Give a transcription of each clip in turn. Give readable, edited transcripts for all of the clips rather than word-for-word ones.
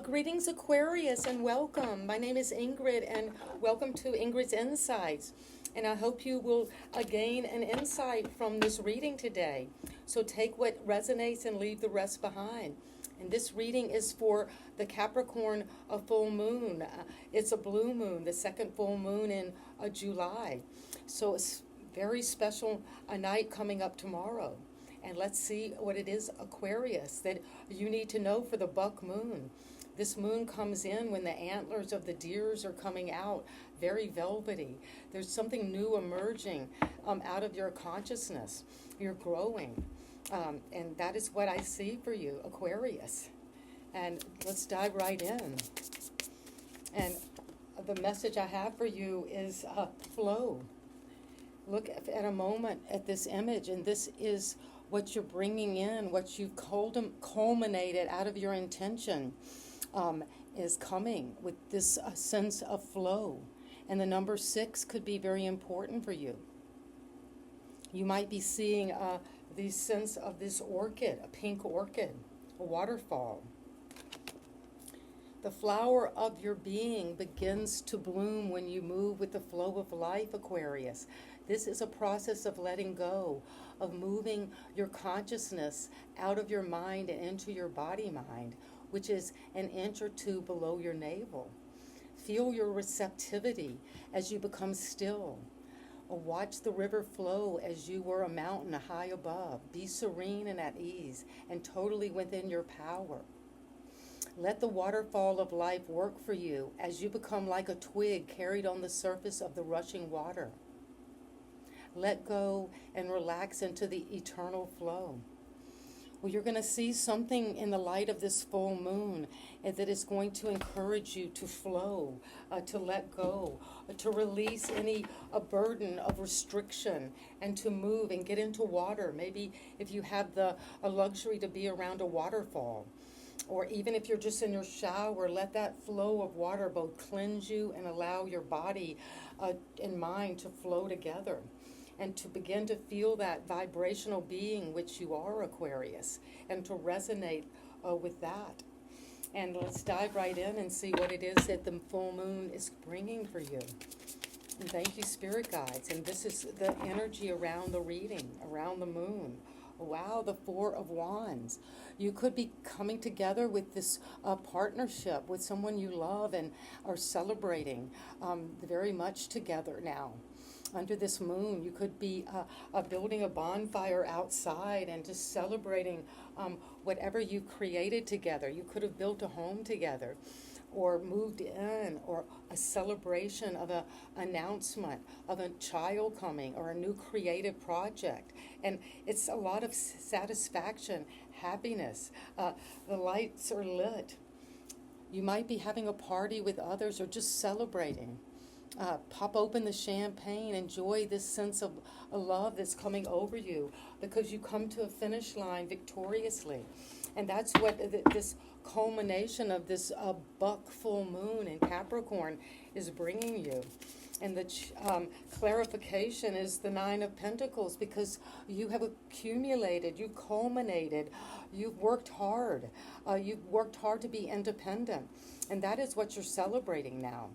Greetings, Aquarius, and welcome. My name is Ingrid, and welcome to Ingrid's Insights. And I hope you will gain an insight from this reading today. So take what resonates and leave the rest behind. And this reading is for the Capricorn full moon. It's a blue moon, the second full moon in July. So it's very special a night coming up tomorrow. And let's see what it is, Aquarius, that you need to know for the buck moon. This moon comes in when the antlers of the deers are coming out, very velvety. There's something new emerging out of your consciousness. You're growing. And that is what I see for you, Aquarius. And let's dive right in. And the message I have for you is flow. Look at a moment at this image, and this is what you're bringing in, what you've culminated out of your intention. Is coming with this sense of flow. And the number 6 could be very important for you. You might be seeing the sense of this orchid, a pink orchid, a waterfall. The flower of your being begins to bloom when you move with the flow of life, Aquarius. This is a process of letting go, of moving your consciousness out of your mind and into your body mind, which is an inch or two below your navel. Feel your receptivity as you become still. Watch the river flow as you were a mountain high above. Be serene and at ease and totally within your power. Let the waterfall of life work for you as you become like a twig carried on the surface of the rushing water. Let go and relax into the eternal flow. Well, you're going to see something in the light of this full moon that is going to encourage you to flow, to let go, to release any burden of restriction, and to move and get into water. Maybe if you have the luxury to be around a waterfall, or even if you're just in your shower, let that flow of water both cleanse you and allow your body and mind to flow together. And to begin to feel that vibrational being which you are, Aquarius, and to resonate with that. And let's dive right in and see what it is that the full moon is bringing for you. And thank you, Spirit Guides. And this is the energy around the reading, around the moon. Wow, the 4 of Wands. You could be coming together with this partnership with someone you love and are celebrating very much together now. Under this moon, you could be building a bonfire outside and just celebrating whatever you created together. You could have built a home together or moved in, or a celebration of an announcement of a child coming or a new creative project. And it's a lot of satisfaction, happiness. The lights are lit. You might be having a party with others or just celebrating. Pop open the champagne, enjoy this sense of love that's coming over you because you come to a finish line victoriously. And that's what this culmination of this buck full moon in Capricorn is bringing you. And the clarification is the 9 of Pentacles, because you have accumulated, you culminated, you've worked hard. You've worked hard to be independent. And that is what you're celebrating now.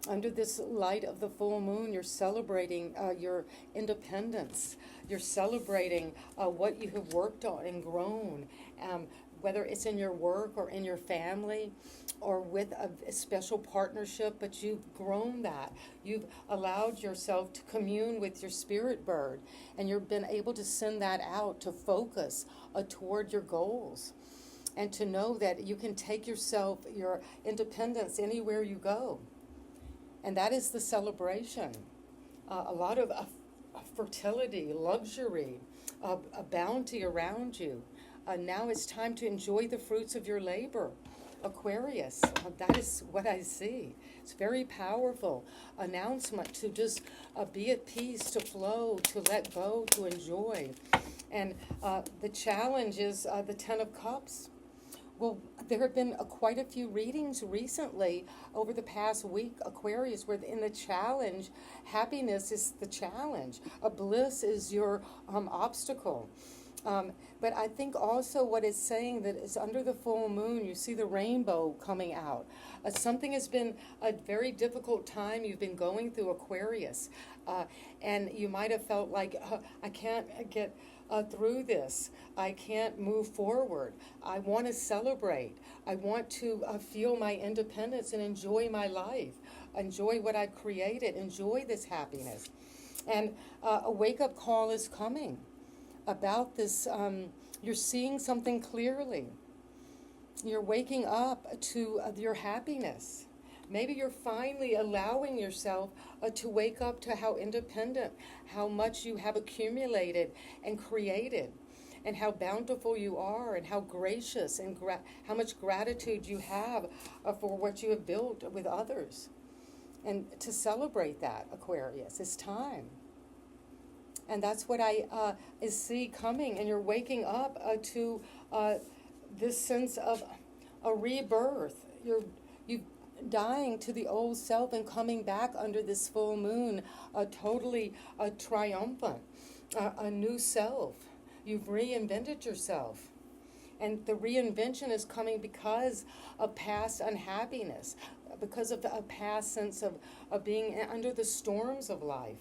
Under this light of the full moon, you're celebrating your independence. You're celebrating what you have worked on and grown, whether it's in your work or in your family or with a special partnership, but you've grown that. You've allowed yourself to commune with your spirit bird, and you've been able to send that out to focus toward your goals and to know that you can take yourself, your independence, anywhere you go. And that is the celebration. A lot of fertility, luxury, a bounty around you. Now it's time to enjoy the fruits of your labor, Aquarius. That is what I see. It's very powerful announcement to just be at peace, to flow, to let go, to enjoy. And the challenge is the 10 of Cups. Well, there have been quite a few readings recently over the past week, Aquarius, where in the challenge, happiness is the challenge. Bliss is your obstacle. But I think also what it's saying that is under the full moon, you see the rainbow coming out. Something has been a very difficult time you've been going through, Aquarius. And you might have felt like, I can't get through this. I can't move forward. I want to celebrate. I want to feel my independence and enjoy my life. Enjoy what I've created. Enjoy this happiness. And a wake-up call is coming about this. You're seeing something clearly. You're waking up to your happiness. Maybe you're finally allowing yourself to wake up to how independent, how much you have accumulated and created, and how bountiful you are, and how gracious and how much gratitude you have for what you have built with others. And to celebrate that, Aquarius, it's time. And that's what I see coming. And you're waking up to this sense of a rebirth. You're dying to the old self and coming back under this full moon, totally triumphant, a new self. You've reinvented yourself. And the reinvention is coming because of past unhappiness, because of a past sense of being under the storms of life.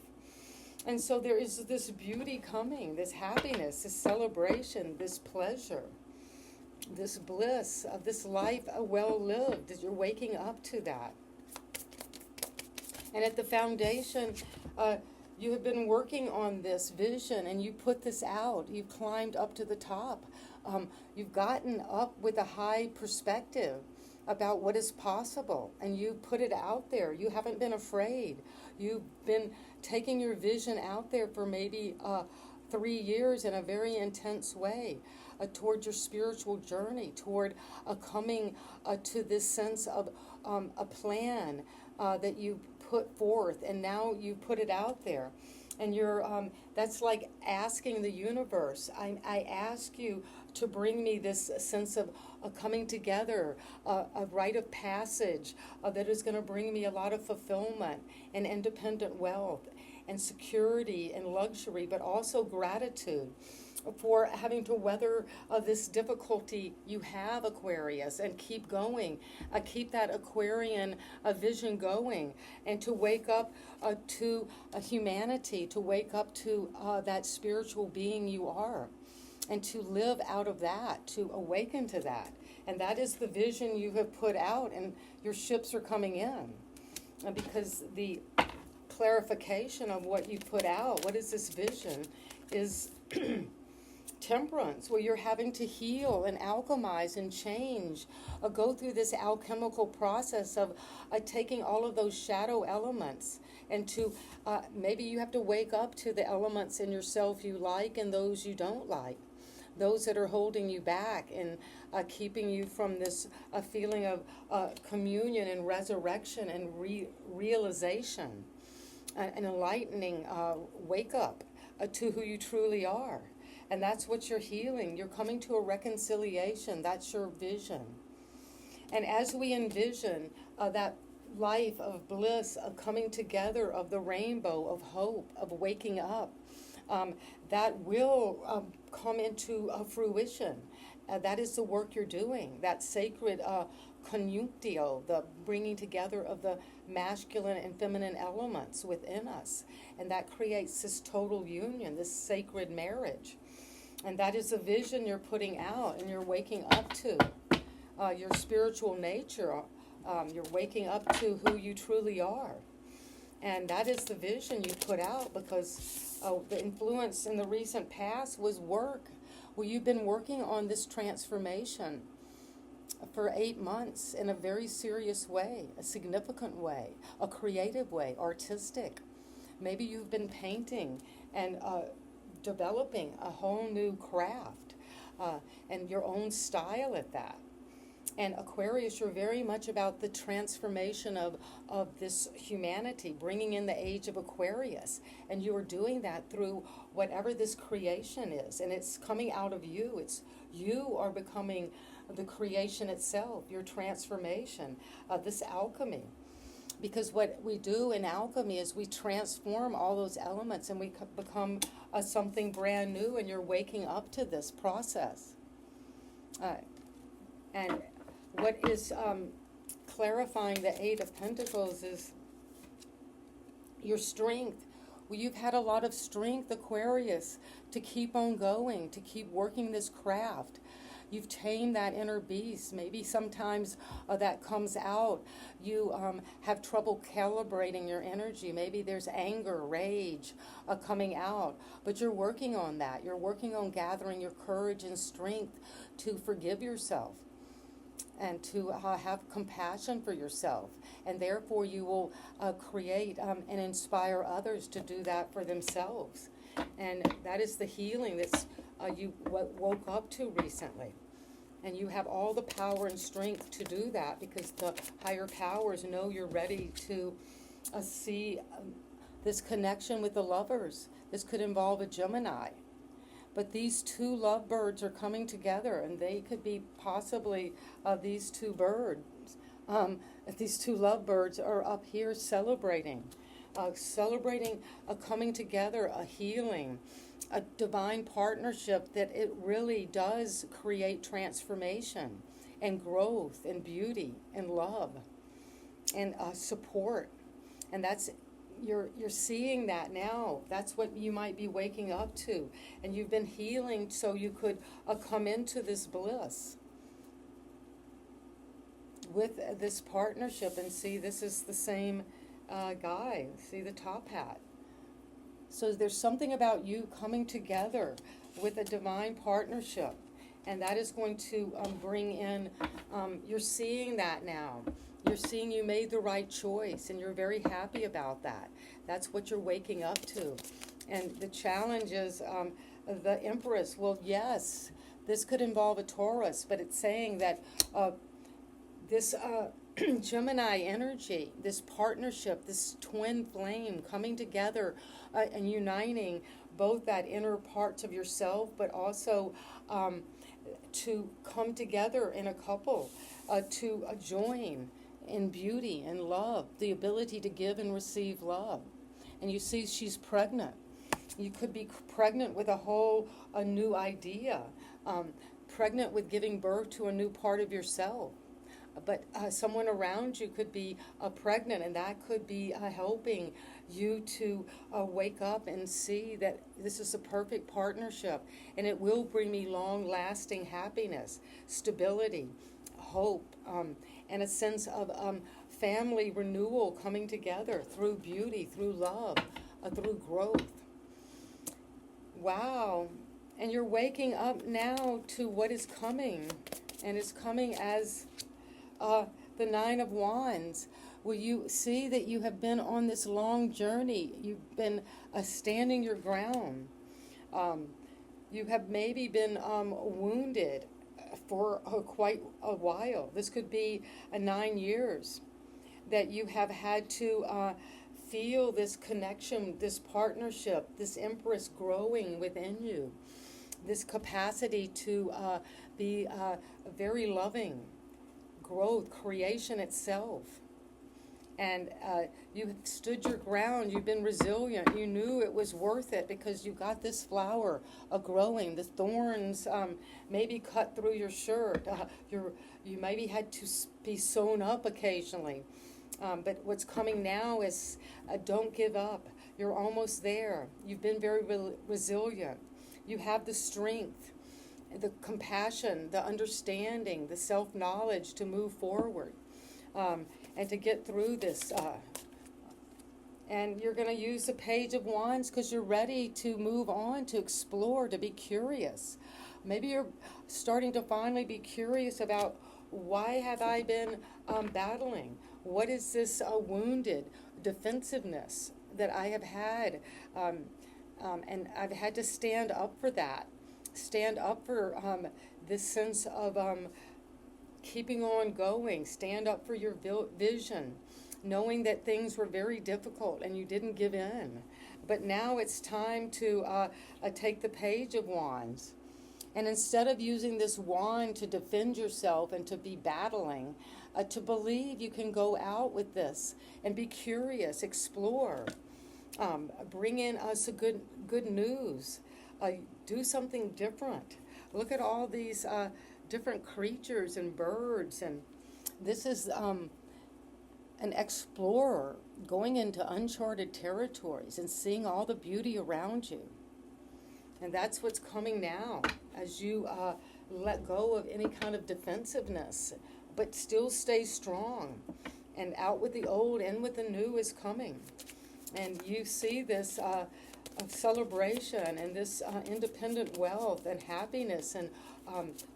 And so there is this beauty coming, this happiness, this celebration, this pleasure, this bliss of this life well lived, that you're waking up to that. And at the foundation, you have been working on this vision, and you put this out. You've climbed up to the top. You've gotten up with a high perspective about what is possible, and you put it out there. You haven't been afraid. You've been taking your vision out there for maybe 3 years in a very intense way toward your spiritual journey, toward coming to this sense of a plan that you put forth, and now you put it out there. And you're that's like asking the universe. I ask you to bring me this sense of coming together, a rite of passage that is going to bring me a lot of fulfillment and independent wealth and security and luxury, but also gratitude for having to weather this difficulty you have, Aquarius, and keep going. Keep that Aquarian vision going, and to wake up to humanity, to wake up to that spiritual being you are, and to live out of that, to awaken to that. And that is the vision you have put out, and your ships are coming in. Because the clarification of what you put out, what is this vision, is temperance, where you're having to heal and alchemize and change, go through this alchemical process of taking all of those shadow elements, and to maybe you have to wake up to the elements in yourself you like and those you don't like, those that are holding you back and keeping you from this feeling of communion and resurrection and realization, an enlightening wake up to who you truly are. And that's what you're healing. You're coming to a reconciliation. That's your vision. And as we envision that life of bliss, of coming together, of the rainbow, of hope, of waking up, that will come into fruition. That is the work you're doing, that sacred conjunctio, the bringing together of the masculine and feminine elements within us. And that creates this total union, this sacred marriage. And that is the vision you're putting out and you're waking up to. Your spiritual nature, you're waking up to who you truly are. And that is the vision you put out, because the influence in the recent past was work. Well, you've been working on this transformation for 8 months in a very serious way, a significant way, a creative way, artistic. Maybe you've been painting and developing a whole new craft and your own style at that. And Aquarius, you're very much about the transformation of this humanity, bringing in the age of Aquarius. And you are doing that through whatever this creation is. And it's coming out of you. You are becoming the creation itself, your transformation, this alchemy. Because what we do in alchemy is we transform all those elements and we become something brand new, and you're waking up to this process. And what is clarifying the Eight of Pentacles is your strength. Well, you've had a lot of strength, Aquarius, to keep on going, to keep working this craft. You've tamed that inner beast. Maybe sometimes that comes out. You have trouble calibrating your energy. Maybe there's anger, rage coming out. But you're working on that. You're working on gathering your courage and strength to forgive yourself and to have compassion for yourself. And therefore you will create and inspire others to do that for themselves. And that is the healing that's you woke up to recently. And you have all the power and strength to do that because the higher powers know you're ready to see this connection with the lovers. This could involve a Gemini. But these two lovebirds are coming together, and they could be possibly these two birds. These two lovebirds are up here celebrating a coming together, a healing, a divine partnership that it really does create transformation and growth and beauty and love and support. And that's you're seeing that now. That's what you might be waking up to. And you've been healing so you could come into this bliss with this partnership. And see, this is the same guy. See the top hat. So there's something about you coming together with a divine partnership. And that is going to bring in, you're seeing that now. You're seeing you made the right choice, and you're very happy about that. That's what you're waking up to. And the challenge is the Empress. Well, yes, this could involve a Taurus, but it's saying that this Gemini energy, this partnership, this twin flame coming together and uniting both that inner parts of yourself, but also to come together in a couple, to join in beauty and love, the ability to give and receive love. And you see she's pregnant. You could be pregnant with a new idea, pregnant with giving birth to a new part of yourself. But someone around you could be pregnant, and that could be helping you to wake up and see that this is a perfect partnership, and it will bring me long-lasting happiness, stability, hope, and a sense of family renewal coming together through beauty, through love, through growth. Wow. And you're waking up now to what is coming, and it's coming as the Nine of Wands. Will you see that you have been on this long journey? You've been standing your ground. You have maybe been wounded for quite a while. This could be 9 years that you have had to feel this connection, this partnership, this Empress growing within you, this capacity to be very loving, growth, creation itself. And you have stood your ground. You've been resilient. You knew it was worth it because you got this flower growing. The thorns maybe cut through your shirt. You maybe had to be sewn up occasionally. But what's coming now is don't give up. You're almost there. You've been very resilient. You have the strength, the compassion, the understanding, the self-knowledge to move forward. And to get through this. And you're going to use the Page of Wands because you're ready to move on, to explore, to be curious. Maybe you're starting to finally be curious about, why have I been battling? What is this wounded defensiveness that I have had? And I've had to stand up for that. Stand up for this sense of keeping on going. Stand up for your vision, knowing that things were very difficult and you didn't give in. But now it's time to take the Page of Wands. And instead of using this wand to defend yourself and to be battling, to believe you can go out with this and be curious, explore. Bring in us a good news. Do something different. Look at all these different creatures and birds, and this is an explorer going into uncharted territories and seeing all the beauty around you. And that's what's coming now as you let go of any kind of defensiveness, but still stay strong. And out with the old, in with the new is coming. And you see this celebration and this independent wealth and happiness and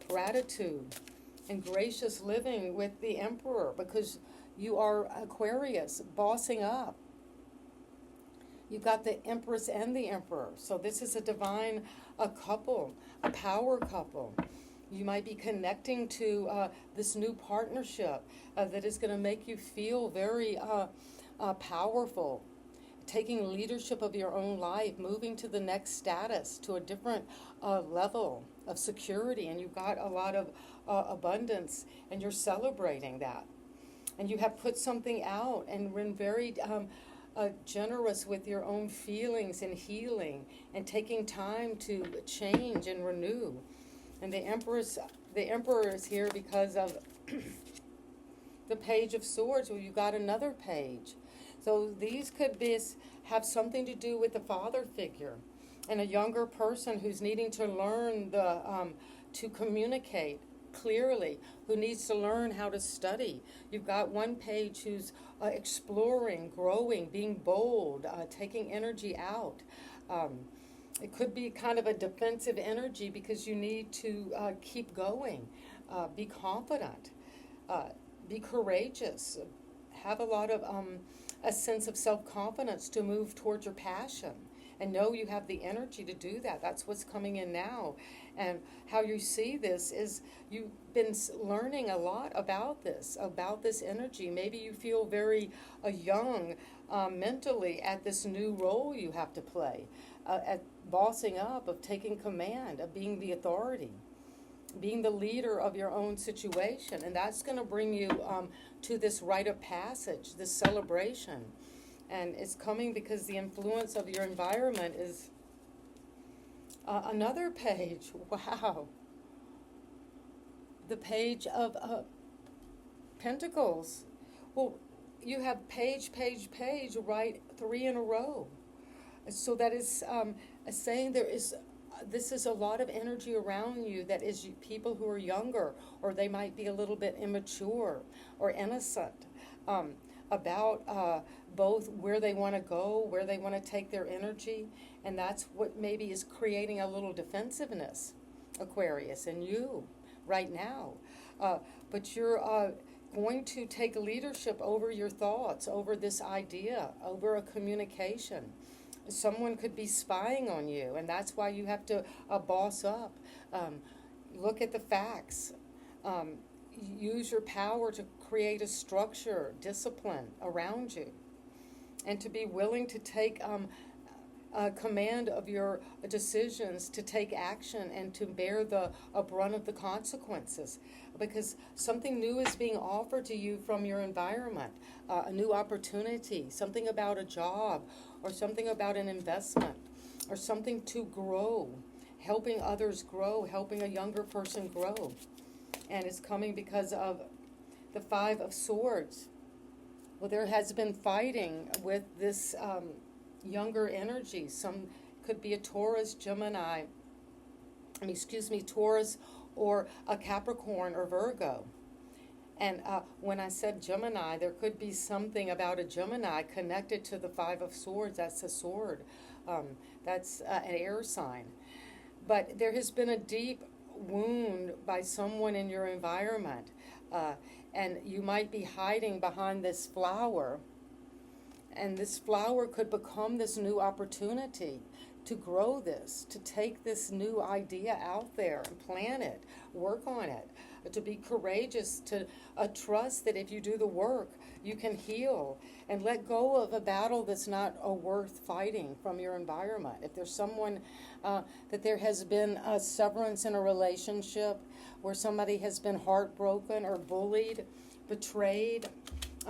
gratitude and gracious living with the Emperor, because you are Aquarius, bossing up. You've got the Empress and the Emperor. So this is a divine couple, a power couple. You might be connecting to this new partnership that is going to make you feel very powerful, taking leadership of your own life, moving to the next status, to a different level of security. And you've got a lot of abundance, and you're celebrating that. And you have put something out and been very generous with your own feelings and healing and taking time to change and renew. And the Emperor is here because of the Page of Swords. Well, you got another page. So these could have something to do with the father figure and a younger person who's needing to learn to communicate clearly, who needs to learn how to study. You've got one page who's exploring, growing, being bold, taking energy out. It could be kind of a defensive energy because you need to keep going, be confident, be courageous, have a lot of a sense of self-confidence to move towards your passion, and know you have the energy to do that. That's what's coming in now. And how you see this is you've been learning a lot about this energy. Maybe you feel very young mentally at this new role you have to play, at bossing up, of taking command, of being the authority, being the leader of your own situation. And that's going to bring you to this rite of passage, this celebration. And it's coming because the influence of your environment is another page. Wow. The Page of Pentacles. Well, you have page, right, 3 in a row. So that is saying this is a lot of energy around you that is people who are younger, or they might be a little bit immature or innocent about both where they want to go, where they want to take their energy. And that's what maybe is creating a little defensiveness, Aquarius, in you right now. But you're going to take leadership over your thoughts, over this idea, over a communication. Someone could be spying on you, and that's why you have to boss up. Look at the facts. Use your power to create a structure, discipline around you, and to be willing to take command of your decisions, to take action, and to bear the brunt of the consequences. Because something new is being offered to you from your environment, a new opportunity, something about a job, or something about an investment, or something to grow, helping others grow, helping a younger person grow. And it's coming because of the 5 of Swords. Well, there has been fighting with this younger energy. Some could be a Taurus, Taurus, or a Capricorn or Virgo. And when I said Gemini, there could be something about a Gemini connected to the 5 of Swords. That's a sword. That's an air sign. But there has been a deep wound by someone in your environment. And you might be hiding behind this flower. And this flower could become this new opportunity to grow this, to take this new idea out there and plan it, work on it, to be courageous, to trust that if you do the work, you can heal and let go of a battle that's not worth fighting from your environment. If there's someone that there has been a severance in a relationship where somebody has been heartbroken or bullied, betrayed,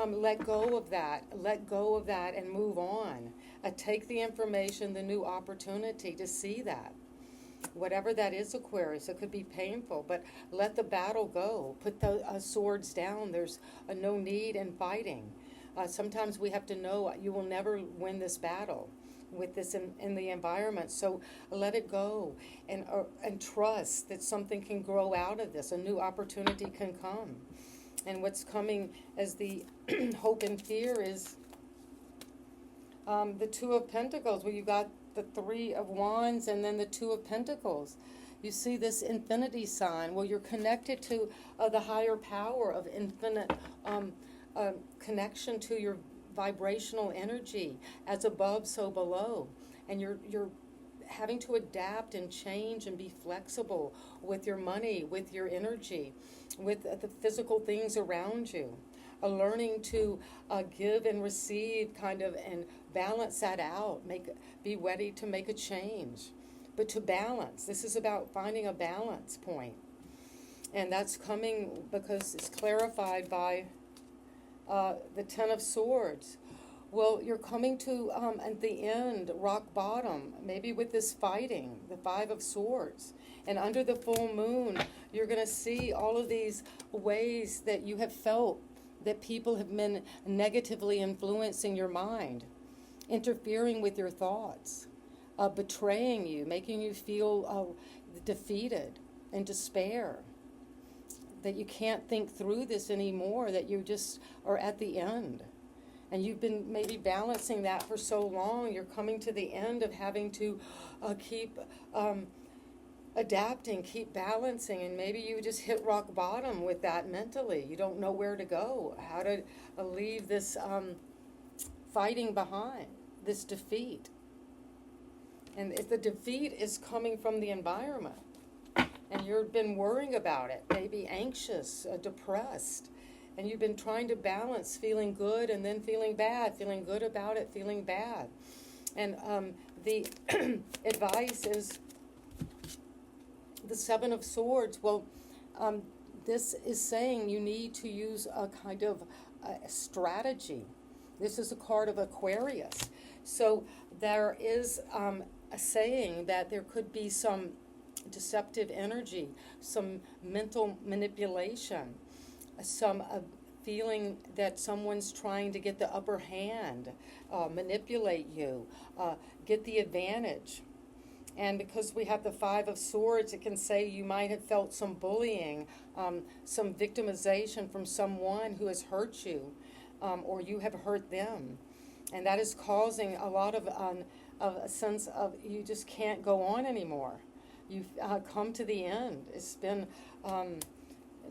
let go of that. Let go of that and move on. Take the information, the new opportunity to see that. Whatever that is, Aquarius, it could be painful, but let the battle go. Put the swords down. There's no need in fighting. Sometimes we have to know you will never win this battle with this in the environment. So let it go and trust that something can grow out of this. A new opportunity can come. And what's coming as the hope and fear is the Two of Pentacles, where you got the Three of Wands and then the Two of Pentacles. You see this infinity sign. Well, you're connected to the higher power of infinite connection to your vibrational energy, as above, so below. And you're having to adapt and change and be flexible with your money, with your energy, with the physical things around you. Learning to give and receive, kind of, and balance that out. Be ready to make a change. But to balance, this is about finding a balance point. And that's coming because it's clarified by the Ten of Swords. Well, you're coming to, at the end, rock bottom, maybe with this fighting, the Five of Swords. And under the full moon, you're going to see all of these ways that you have felt that people have been negatively influencing your mind, interfering with your thoughts, betraying you, making you feel defeated and despair, that you can't think through this anymore, that you just are at the end. And you've been maybe balancing that for so long, you're coming to the end of having to keep adapting, keep balancing, and maybe you just hit rock bottom with that mentally. You don't know where to go, how to leave this fighting behind, this defeat. And if the defeat is coming from the environment, and you've been worrying about it, maybe anxious, depressed, and you've been trying to balance feeling good and then feeling bad, feeling good about it, feeling bad. And the advice is the Seven of Swords. Well, this is saying you need to use a kind of strategy. This is a card of Aquarius. So there is a saying that there could be some deceptive energy, some mental manipulation, some feeling that someone's trying to get the upper hand, manipulate you, get the advantage. And because we have the Five of Swords, it can say you might have felt some bullying, some victimization from someone who has hurt you, or you have hurt them. And that is causing a lot of a sense of you just can't go on anymore. You've come to the end. It's been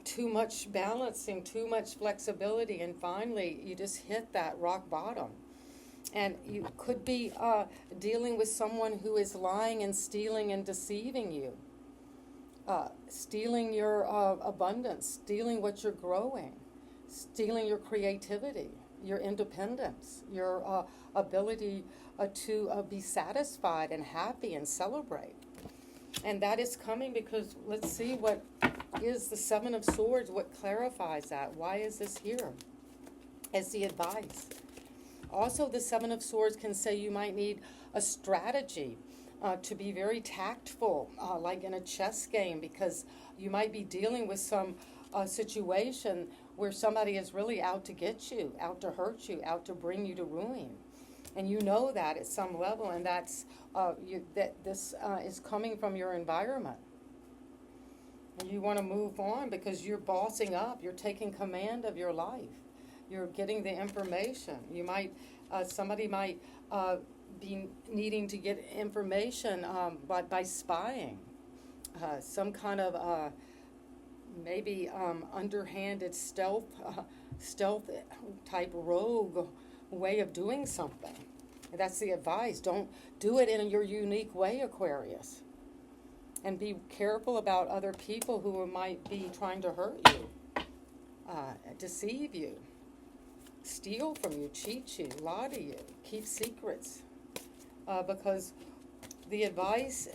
too much balancing, too much flexibility, and finally you just hit that rock bottom. And you could be dealing with someone who is lying and stealing and deceiving you, stealing your abundance, stealing what you're growing, stealing your creativity, your independence, your ability to be satisfied and happy and celebrate. And that is coming because let's see what is the Seven of Swords, what clarifies that. Why is this here as the advice? Also, the Seven of Swords can say you might need a strategy to be very tactful, like in a chess game, because you might be dealing with some situation where somebody is really out to get you, out to hurt you, out to bring you to ruin. And you know that at some level, and that's that this is coming from your environment. And you want to move on because you're bossing up, you're taking command of your life. You're getting the information. You might, somebody might be needing to get information by spying. Some kind of maybe underhanded stealth type rogue way of doing something. And that's the advice. Don't do it in your unique way, Aquarius. And be careful about other people who might be trying to hurt you, deceive you, steal from you, cheat you, lie to you, keep secrets. Because the advice,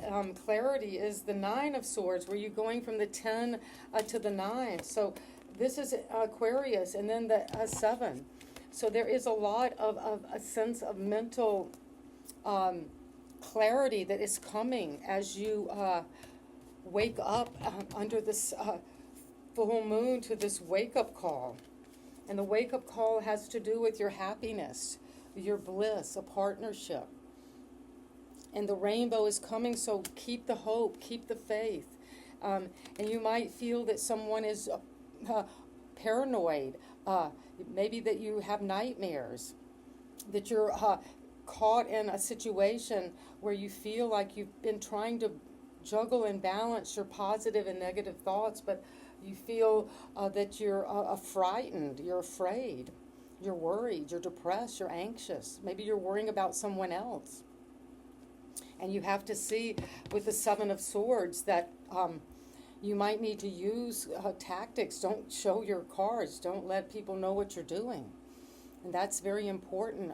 clarity, is the Nine of Swords, where you're going from the 10 to the 9. So this is Aquarius, and then the 7. So there is a lot of a sense of mental clarity that is coming as you wake up under this full moon to this wake-up call. And the wake-up call has to do with your happiness, your bliss, a partnership. And the rainbow is coming, so keep the hope, keep the faith. And you might feel that someone is paranoid, maybe that you have nightmares, that you're caught in a situation where you feel like you've been trying to juggle and balance your positive and negative thoughts, but you feel that you're frightened, you're afraid, you're worried, you're depressed, you're anxious. Maybe you're worrying about someone else. And you have to see with the 7 of Swords that you might need to use tactics. Don't show your cards. Don't let people know what you're doing. And that's very important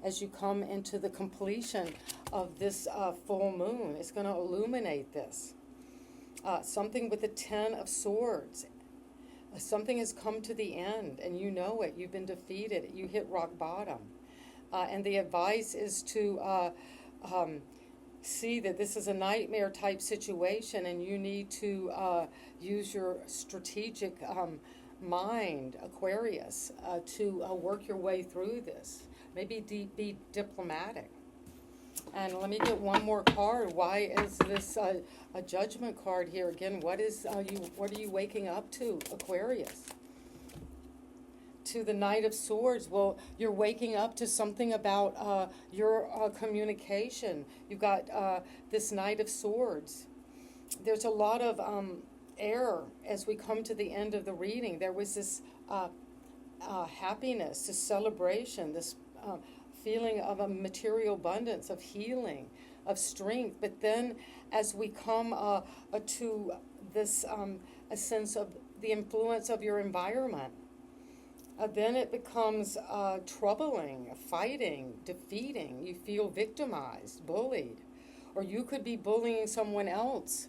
as you come into the completion of this full moon. It's going to illuminate this. Something with the 10 of Swords. Something has come to the end, and you know it. You've been defeated. You hit rock bottom. And the advice is to see that this is a nightmare type situation, and you need to use your strategic mind, Aquarius, to work your way through this. Maybe be diplomatic. And let me get one more card. Why is this a judgment card here? Again, what are you waking up to, Aquarius? To the Knight of Swords. Well, you're waking up to something about your communication. You've got this Knight of Swords. There's a lot of air as we come to the end of the reading. There was this happiness, this celebration, this feeling of a material abundance, of healing, of strength. But then as we come to this a sense of the influence of your environment, then it becomes troubling, fighting, defeating. You feel victimized, bullied, or you could be bullying someone else.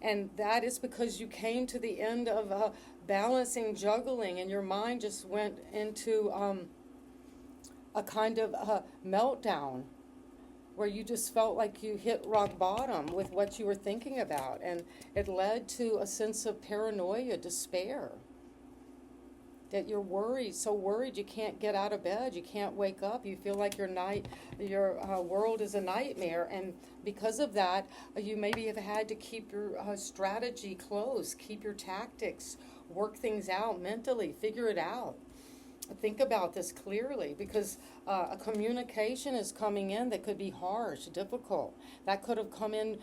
And that is because you came to the end of balancing, juggling, and your mind just went into a kind of meltdown where you just felt like you hit rock bottom with what you were thinking about. And it led to a sense of paranoia, despair. That you're worried, so worried you can't get out of bed, you can't wake up, you feel like your world is a nightmare, and because of that, you maybe have had to keep your strategy close, keep your tactics, work things out mentally, figure it out. Think about this clearly, because a communication is coming in that could be harsh, difficult. That could have come in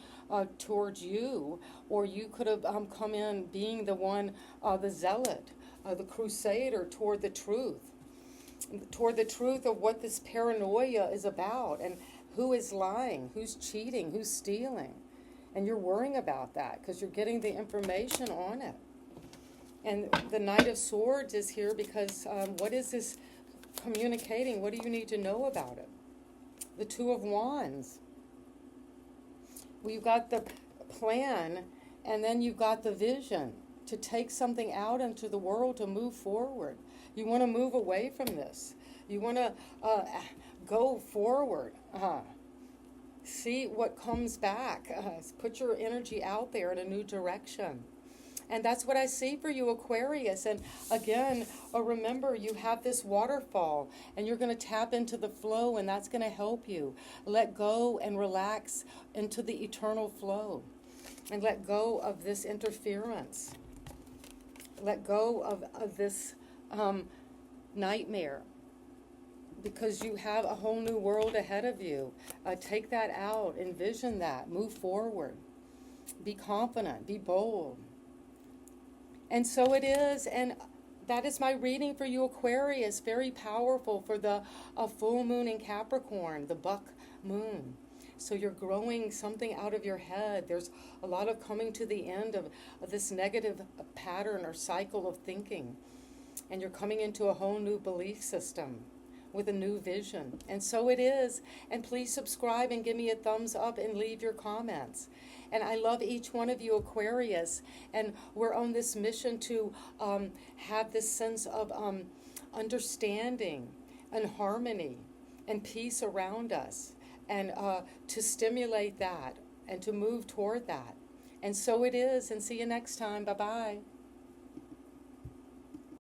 towards you, or you could have come in being the one, the zealot, the crusader toward the truth of what this paranoia is about, and who is lying, who's cheating, who's stealing. And you're worrying about that because you're getting the information on it. And the Knight of Swords is here because what is this communicating? What do you need to know about it? The Two of Wands. Well, you've got the plan, and then you've got the vision to take something out into the world, to move forward. You want to move away from this. You want to go forward. See what comes back. Put your energy out there in a new direction. And that's what I see for you, Aquarius. And again, remember, you have this waterfall, and you're going to tap into the flow, and that's going to help you. Let go and relax into the eternal flow. And let go of this interference. Let go of this nightmare. Because you have a whole new world ahead of you. Take that out. Envision that. Move forward. Be confident. Be bold. And so it is, and that is my reading for you, Aquarius. Very powerful for the full moon in Capricorn, the buck moon. So you're growing something out of your head. There's a lot of coming to the end of this negative pattern or cycle of thinking. And you're coming into a whole new belief system with a new vision. And so it is. And please subscribe and give me a thumbs up and leave your comments. And I love each one of you, Aquarius. And we're on this mission to have this sense of understanding and harmony and peace around us, and to stimulate that and to move toward that. And so it is. And see you next time. Bye-bye.